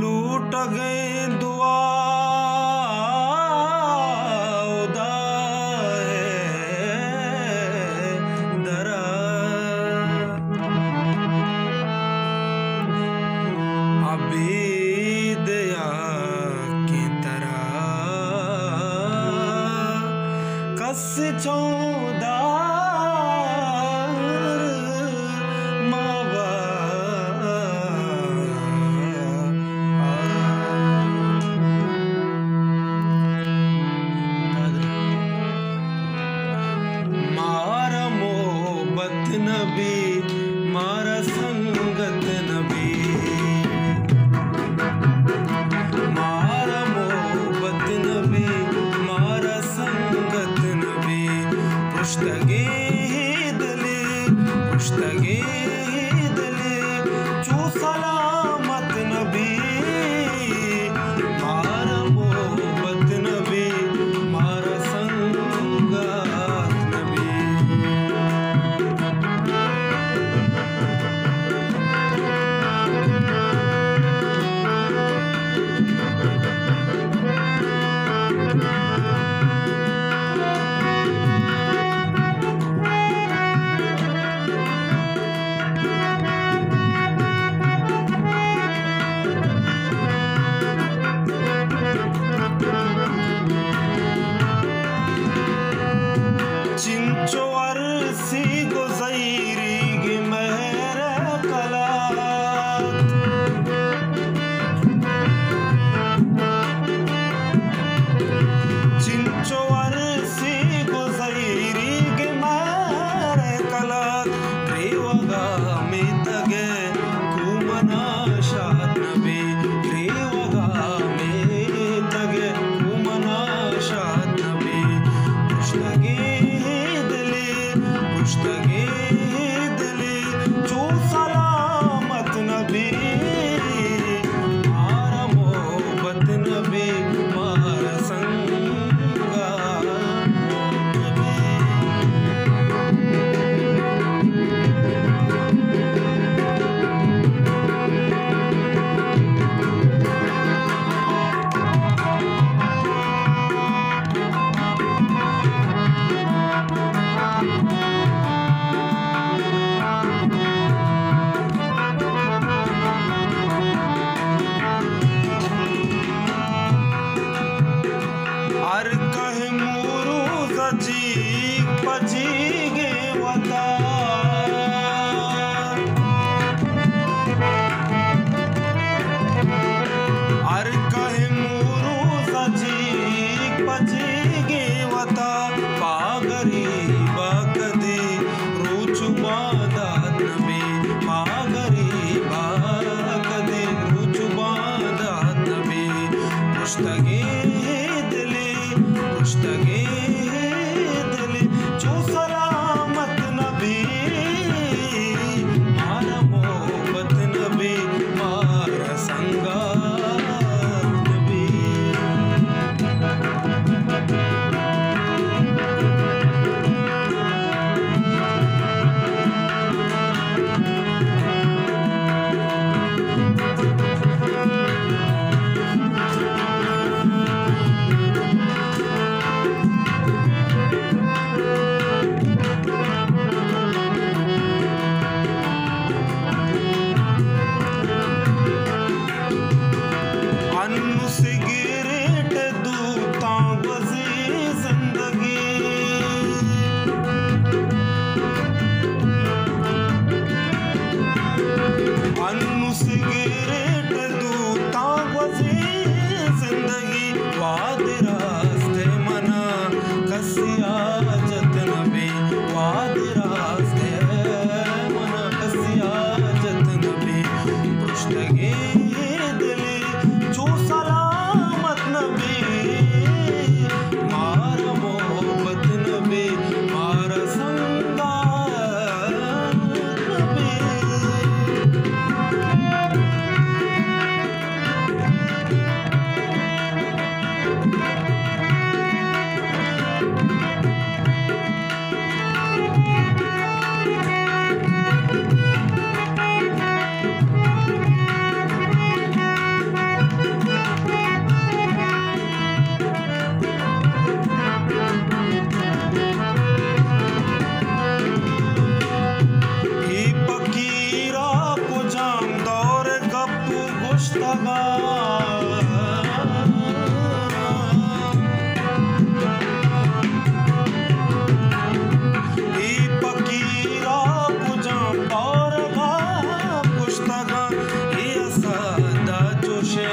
लूट गए दुआ दरा अबीद या की तरह कस चौदा नबी मारा संगत नबी मारा मोहब्बत नबी मारा संगत नबी पुश्तगे दले चू सलामत नबी मारा मोहब्बत नबी मारा संगत नबी चिंचो अरसी गुज़ैरी गी महर कलात चिंचो अरसी गुज़ैरी गी महर कलात रेवगा में तगे कुमना शाद नबी रेवगा में तगे कुमना शाद नबी पुश्तगे दले चू सलामत नबी मारा मोहब्बत नबी मारा संगा नबी अर कहे मूरू जी पजीगे वता अर कहे मूरू जी पजीगे वता पागरी बाकदी रूचु बादात नबी पागरी बाकदी रूचु बादात नबी पुश्तगे दले चू सलामत नबी मारा मोहब्बत नबी मारा संगात नबी सिगरेट दूता वज़े जिंदगी अनु सिगरेट दूता वज़े जिंदगी वाद रास्ते मना कसिया जत नबी वाद रास्ते मना कसिया जत नबी पुश्तगे दले चू सलामत पुस्तका ही पकीरा पुजा पौरगा पुस्तका ही असादा जोशे